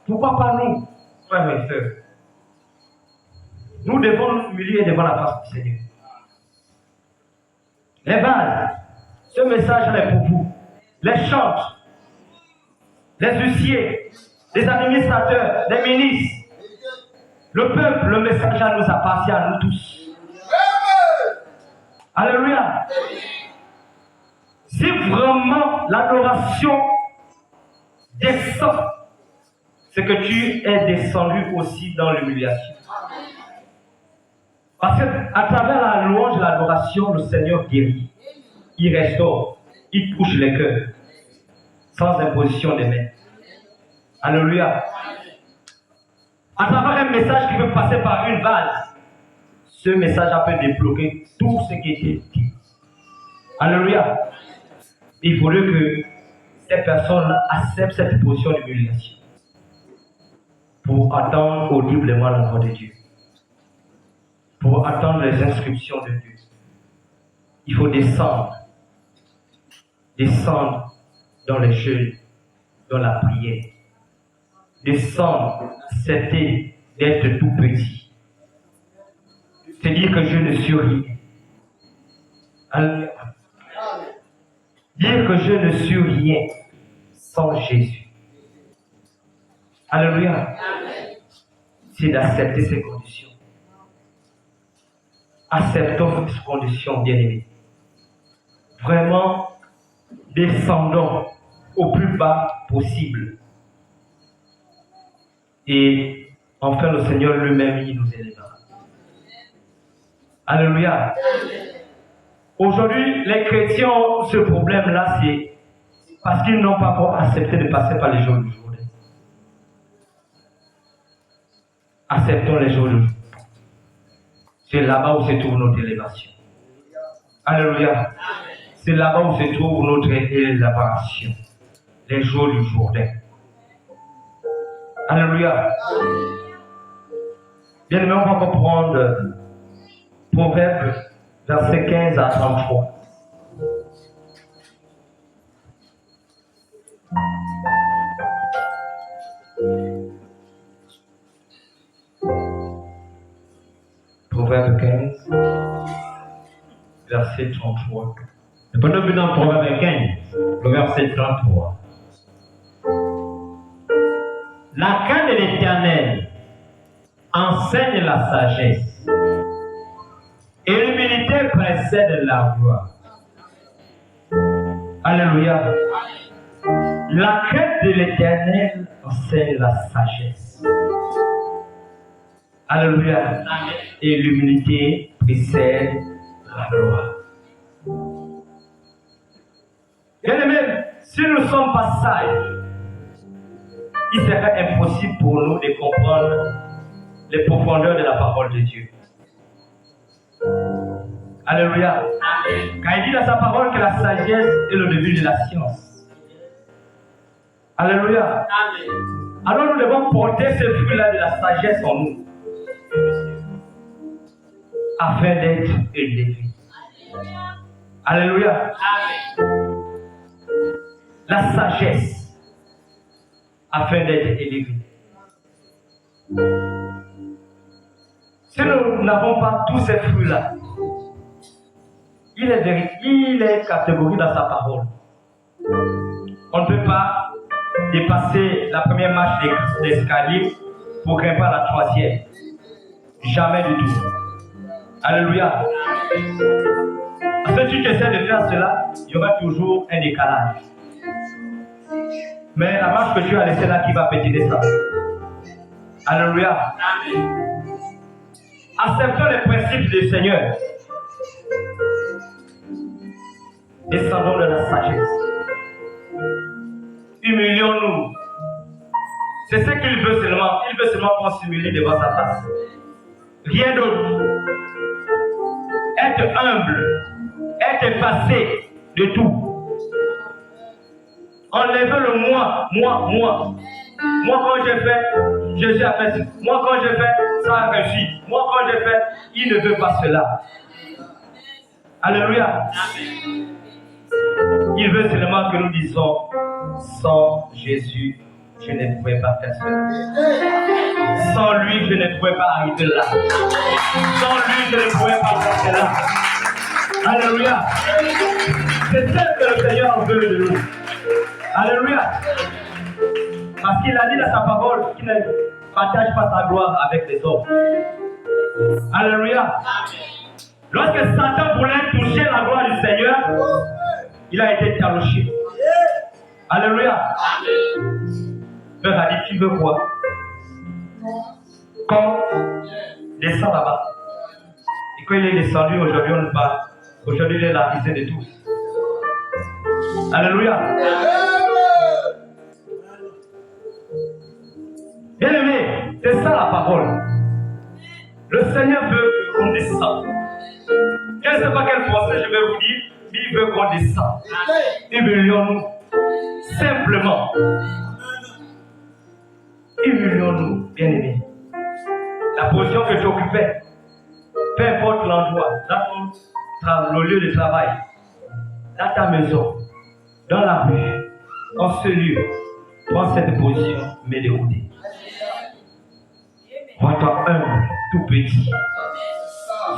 Pourquoi pas nous, frères et sœurs? Nous devons nous humilier devant la face du Seigneur. Les vases, ce message est pour vous. Les chantres, les huissiers, les administrateurs, les ministres, le peuple, le message nous appartient à nous tous. Alléluia. Si vraiment l'adoration descend, c'est que tu es descendu aussi dans l'humiliation. Parce qu'à travers la louange et l'adoration, le Seigneur guérit, il restaure, il touche les cœurs, sans imposition des mains. Alléluia. À travers un message qui peut passer par une vase, ce message peut débloquer tout ce qui était dit. Alléluia. Il faudrait que ces personnes acceptent cette position d'humiliation pour attendre audiblement la voix de Dieu, pour attendre les inscriptions de Dieu. Il faut descendre dans les jeûnes, dans la prière, descendre, accepter d'être tout petit, se dire que je ne suis rien. Alléluia. Dire que je ne suis rien sans Jésus. Alléluia. C'est d'accepter ces conditions. Acceptons ces conditions, bien-aimés. Vraiment, descendons au plus bas possible. Et enfin, le Seigneur lui-même, il nous élèvera. Alléluia. Aujourd'hui, les chrétiens ont ce problème-là, c'est parce qu'ils n'ont pas encore accepté de passer par les jours du jour. Acceptons les jours du jour. C'est là-bas où se trouve notre élévation. Alléluia. C'est là-bas où se trouve notre élévation. Les jours du Jourdain. Alléluia. Bien aimé, on va comprendre Proverbe, verset 15 à 33. Proverbe 15, verset 33. Nous prenons vu dans Proverbe 15, le verset 33. La crainte de l'Éternel enseigne la sagesse, et l'humilité précède la gloire. Alléluia. La crainte de l'Éternel enseigne la sagesse. Alléluia. Et l'humilité précède la gloire. Bien-aimés, si nous ne sommes pas sages, il serait impossible pour nous de comprendre les profondeurs de la parole de Dieu. Alléluia. Quand il dit dans sa parole que la sagesse est le début de la science. Alléluia. Alors nous devons porter ce fruit-là de la sagesse en nous, afin d'être élevés. Alléluia. La sagesse, afin d'être élevés. Si nous n'avons pas tous ces fruits-là, il est catégorique dans sa parole. On ne peut pas dépasser la première marche d'escalier pour grimper à la troisième. Jamais du tout. Alléluia. Si tu essaies de faire cela, il y aura toujours un décalage. Mais la marche que tu as laissée là qui va pétiner ça. Alléluia. Acceptons les principes du Seigneur. Descendons de la sagesse. Humilions-nous. C'est ce qu'il veut seulement. Il veut seulement qu'on s'humilie devant sa face. Rien d'autre. Être humble. Être effacé de tout. Enlever le moi. Moi quand j'ai fait, Jésus a fait. Moi quand j'ai fait, ça a réussi. Moi quand j'ai fait, il ne veut pas cela. Alléluia. Il veut seulement que nous disons, sans Jésus, je ne pouvais pas faire cela. Sans lui, je ne pouvais pas arriver là. Sans lui, je ne pouvais pas faire cela. Alléluia. C'est ce que le Seigneur veut de nous. Alléluia. Parce qu'il a dit dans sa parole qu'il ne partage pas sa gloire avec les hommes. Alléluia. Lorsque Satan voulait toucher la gloire du Seigneur, il a été taloché. Alléluia. Père a dit, tu veux quoi? Quand descend là-bas. Et quand il est descendu, aujourd'hui on ne parle. Aujourd'hui il est la risée de tous. Alléluia. Bien aimé, c'est ça la parole. Le Seigneur veut qu'on descende. Je ne sais pas quel français je vais vous dire, mais il veut qu'on descende. Humilions-nous. Simplement. Humilions-nous, bien aimé. La position que tu occupais, peu importe l'endroit, dans le lieu de travail, dans ta maison, dans la rue, en ce lieu, prends cette position, mais déroutée. Vois-toi humble, tout petit.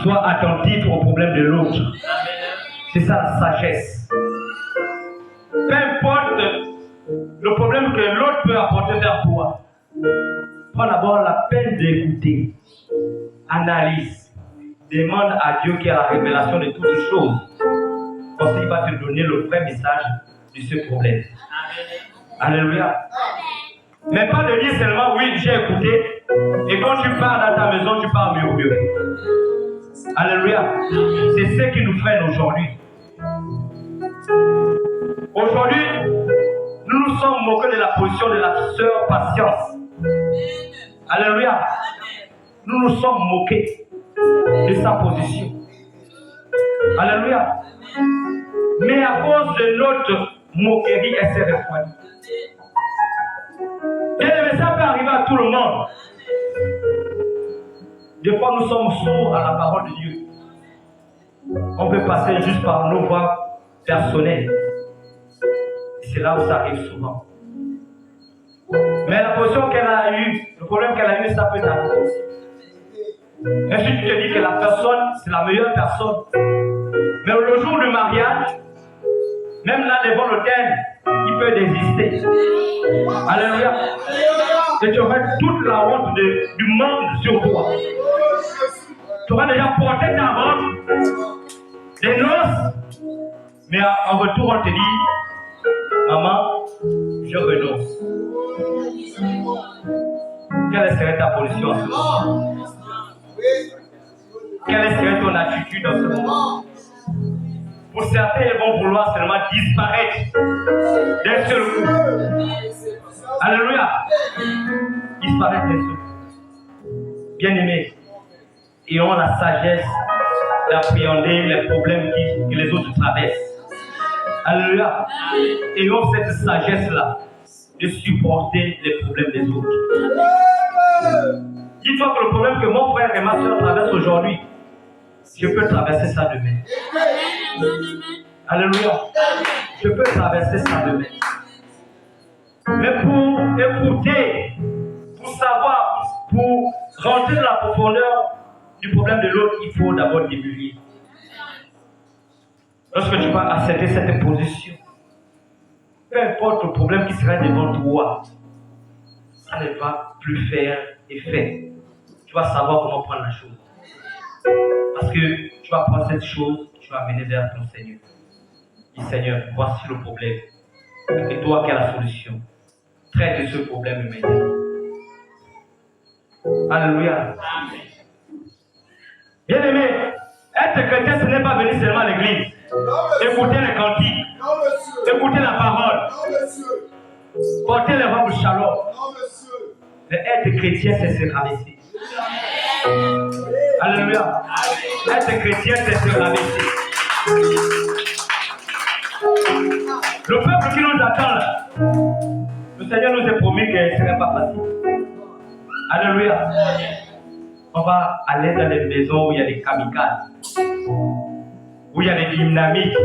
Sois attentif aux problèmes de l'autre. C'est ça la sagesse. Peu importe le problème que l'autre peut apporter vers toi, prends d'abord la peine d'écouter. Analyse. Demande à Dieu qui a la révélation de toutes choses. Comme ça, il va te donner le vrai message de ce problème. Alléluia. Mais pas de dire seulement oui, j'ai écouté. Et quand tu pars dans ta maison, tu pars murmurer. Alléluia. C'est ce qui nous freine aujourd'hui. Aujourd'hui, nous nous sommes moqués de la position de la sœur Patience. Alléluia. Nous nous sommes moqués de sa position. Alléluia. Mais à cause de notre moquerie, elle s'est refroidie. Et ça peut arriver à tout le monde. Des fois, nous sommes sourds à la parole de Dieu. On peut passer juste par nos voix personnelles. Et c'est là où ça arrive souvent. Mais la position qu'elle a eue, le problème qu'elle a eu, ça peut t'arriver aussi. Et si tu te dis que la personne, c'est la meilleure personne, mais le jour du mariage, même là devant l'autel, il peut désister. Alléluia. Et tu auras toute la honte du monde sur toi. Tu auras déjà porté ta robe des noces, mais en retour on te dit, maman, je renonce. Quelle serait ta position en ce moment? Quelle serait ton attitude en ce moment? Pour certains, ils vont vouloir seulement disparaître d'un seul coup. Alléluia. Disparaître d'un seul coup. Bien-aimés, ayons la sagesse d'appréhender les problèmes que les autres traversent. Alléluia. Ayons cette sagesse-là de supporter les problèmes des autres. Dis-toi que le problème que mon frère et ma soeur traversent aujourd'hui, je peux traverser ça demain. Alléluia. Je peux traverser ça demain. Mais pour écouter, pour savoir, pour rentrer dans la profondeur du problème de l'autre, il faut d'abord t'humilier. Lorsque tu vas accepter cette position, peu importe le problème qui sera devant toi, ça ne va plus faire effet. Tu vas savoir comment prendre la chose. Parce que tu vas prendre cette chose, tu vas amener vers ton Seigneur. Dis Seigneur, voici le problème. Et toi qui as la solution. Traite ce problème maintenant. Alléluia. Bien aimé, être chrétien, ce n'est pas venir seulement à l'église. Écouter les cantiques. Écouter la parole. Porter les robes shalom. Mais être chrétien, c'est se rabaisser. Alléluia. Être chrétien, c'est se rabaisser. Le peuple qui nous attend là, le Seigneur nous a promis que ce ne serait pas facile. Alléluia. On va aller dans les maisons où il y a des kamikazes, où il y a des dynamiques,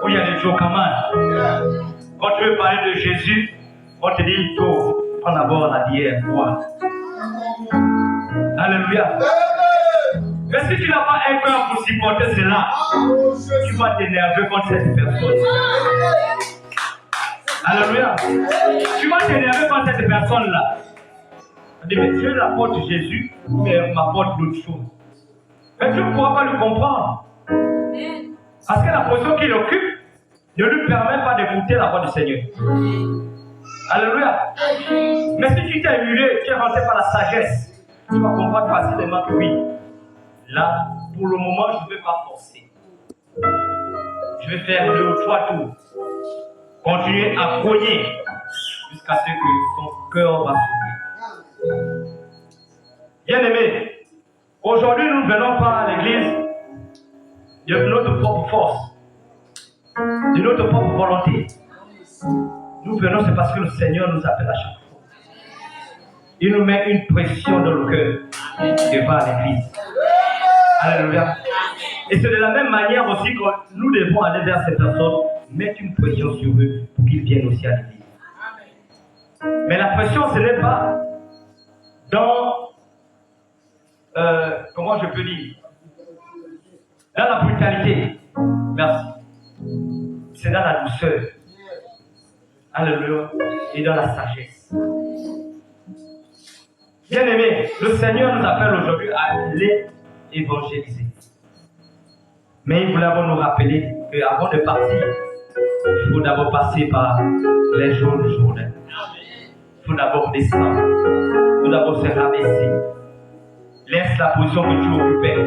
où il y a des jokamans. Quand tu veux parler de Jésus, on te dit il faut prendre d'abord la bière, boire. Alléluia. Mais si tu n'as pas un cœur pour supporter cela, tu vas t'énerver contre cette personne. Alléluia. Tu vas t'énerver contre cette personne-là. Mais Dieu l'apporte Jésus, mais il m'apporte d'autres choses. Mais tu ne pourras pas le comprendre. Parce que la position qu'il occupe ne lui permet pas d'écouter la voix du Seigneur. Alléluia. Mais si tu t'es émulé, tu es rentré par la sagesse, tu vas comprendre facilement que oui. Là, pour le moment, je ne vais pas forcer. Je vais faire 2 ou 3 tours. Continuer à cogner jusqu'à ce que son cœur va s'ouvrir. Bien aimé, aujourd'hui nous ne venons pas à l'église de notre propre force, de notre propre volonté. Nous venons, c'est parce que le Seigneur nous appelle à chaque fois. Il nous met une pression dans le cœur devant l'église. Alléluia. Et c'est de la même manière aussi que nous devons aller vers ces personnes, mettre une pression sur eux pour qu'ils viennent aussi à l'église. Mais la pression, ce n'est pas dans, comment je peux dire, dans la brutalité. Merci. C'est dans la douceur. Alléluia. Et dans la sagesse. Bien aimé, le Seigneur nous appelle aujourd'hui à aller évangéliser. Mais il voulait nous rappeler qu'avant de partir, il faut d'abord passer par les jours du Jourdain. Il faut d'abord descendre. Il faut d'abord se rabaisser. Laisse la position que tu occupais.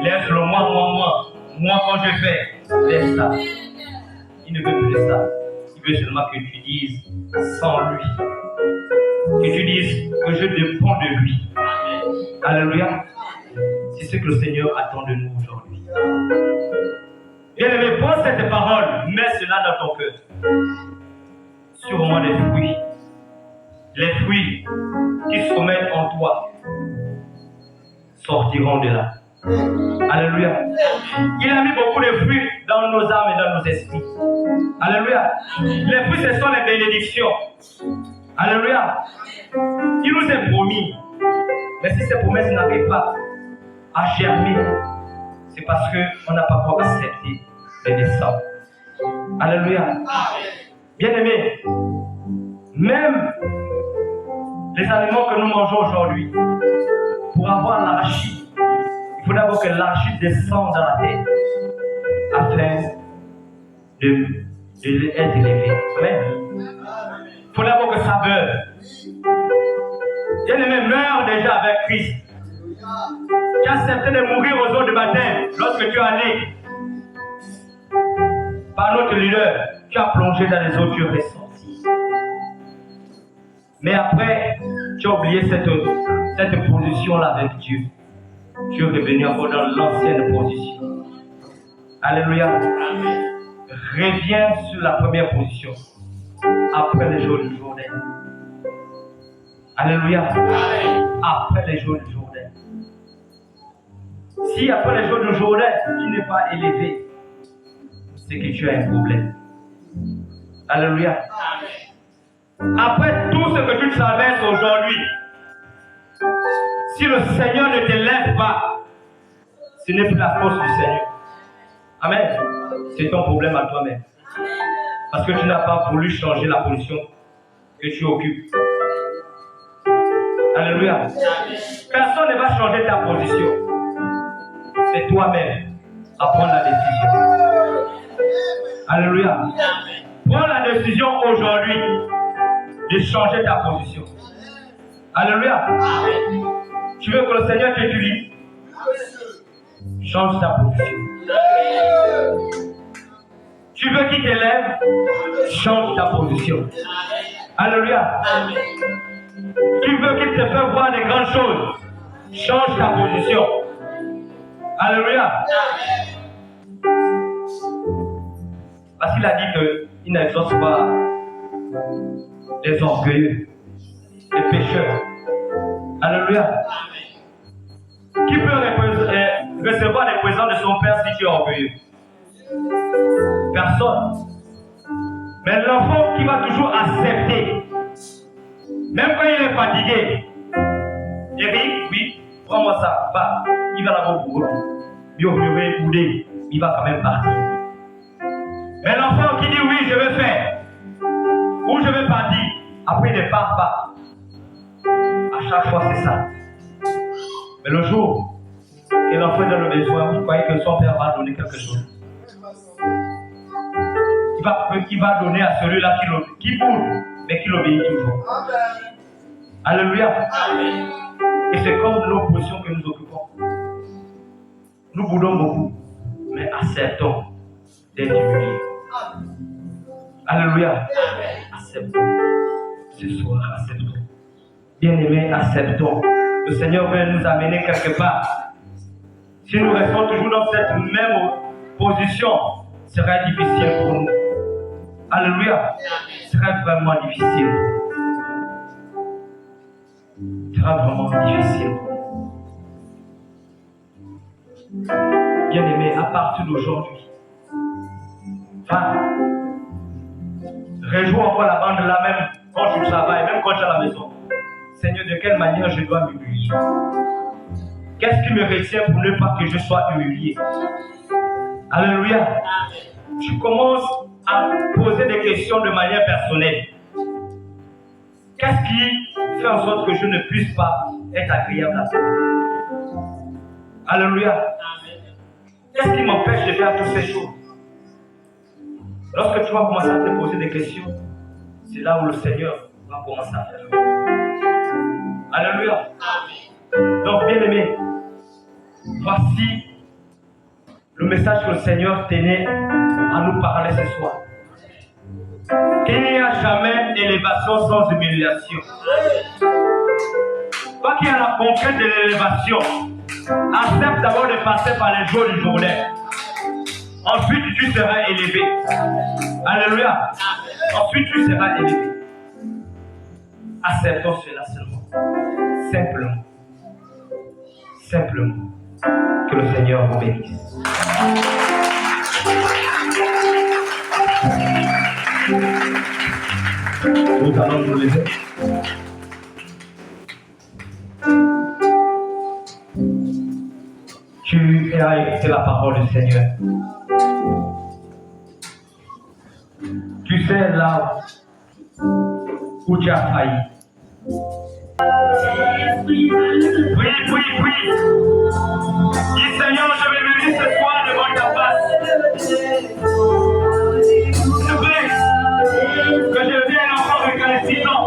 Laisse le moi. Moi quand je fais. Laisse ça. Il ne veut plus de ça. Il veut seulement que tu dises sans lui. Que tu dises que je dépends de lui. Alléluia. C'est ce que le Seigneur attend de nous aujourd'hui. Bien aimé, prends cette parole, mets cela dans ton cœur. Sûrement les fruits. Les fruits qui sommeillent en toi sortiront de là. Alléluia. Il a mis beaucoup de fruits dans nos âmes et dans nos esprits. Alléluia. Les fruits, ce sont les bénédictions. Alléluia. Il nous est promis. Mais si ces promesses n'arrivent pas à germer, c'est parce qu'on n'a pas encore accepté les naissances. Alléluia. Bien aimé, même les aliments que nous mangeons aujourd'hui, pour avoir l'arachide, il faut d'abord que l'arachide descende dans la terre afin de être élevé. Amen. Il faut d'abord que ça meure. Bien aimé, meurs déjà avec Christ. Tu as accepté de mourir aux eaux de baptême lorsque tu es allé par notre leader. Tu as plongé dans les eaux, tu es ressorti. Mais après, tu as oublié cette position-là avec Dieu. Tu es revenu encore dans l'ancienne position. Alléluia. Reviens sur la première position après les jours du Jourdain. Alléluia. Après les jours du Jourdain. Si après les jours du Jourdain, tu n'es pas élevé, c'est que tu as un problème. Alléluia. Après tout ce que tu traverses aujourd'hui, si le Seigneur ne te lève pas, ce n'est plus la force du Seigneur. Amen. C'est ton problème à toi-même. Parce que tu n'as pas voulu changer la position que tu occupes. Alléluia. Personne ne va changer ta position. C'est toi-même à prendre la décision. Alléluia. Prends la décision aujourd'hui de changer ta position. Alléluia. Tu veux que le Seigneur t'utilise? Change ta position. Tu veux qu'il t'élève? Change ta position. Alléluia. Tu veux qu'il te fasse voir des grandes choses? Change ta position. Alléluia. Parce qu'il a dit qu'il n'exauce pas les orgueilleux, les pécheurs. Alléluia. Qui peut recevoir les présents de son Père si tu es orgueilleux? Personne. Mais l'enfant qui va toujours accepter, même quand il est fatigué, Eric, oui, prends-moi ça, va, il va là-bas pour il va quand même partir. Mais l'enfant qui dit oui, je vais faire, ou je vais partir, après il ne part pas. À chaque fois, c'est ça. Mais le jour que l'enfant est dans le besoin, vous croyez que son père va donner quelque chose? Il va donner à celui-là qui bouge, mais qui l'obéit toujours. Alléluia. Et c'est comme nos positions que nous occupons. Nous boudons beaucoup, mais acceptons d'être humiliés. Alléluia. Acceptons. Ce soir, acceptons. Bien-aimés, acceptons. Le Seigneur veut nous amener quelque part. Si nous restons toujours dans cette même position, ce sera difficile pour nous. Alléluia. Ce sera vraiment difficile. Ce sera vraiment difficile pour nous. Bien-aimés, à partir d'aujourd'hui, va. Rejoins encore la bande là même quand je travaille, même quand je suis à la maison. Seigneur, de quelle manière je dois m'humilier? Qu'est-ce qui me retient pour ne pas que je sois humilié? Alléluia. Tu commences à poser des questions de manière personnelle. Qu'est-ce qui fait en sorte que je ne puisse pas être agréable à toi? Alléluia. Qu'est-ce qui m'empêche de faire toutes ces choses? Lorsque tu vas commencer à te poser des questions, c'est là où le Seigneur va commencer à faire. Alléluia. Donc, bien aimé, voici le message que le Seigneur tenait à nous parler ce soir. Il n'y a jamais d'élévation sans humiliation. Toi qui as la conquête de l'élévation, accepte d'abord de passer par les jours du journée. Ensuite, tu seras élevé. Alléluia. Ensuite, tu seras élevé. Acceptons cela seulement. Simplement. Simplement. Que le Seigneur vous bénisse. Nous allons nous lever. Tu as écouté la parole du Seigneur. Tu sais là où tu as failli. Prie. Dis Seigneur, je vais venir ce soir devant ta face. Je prie que je vienne encore récalcitrant.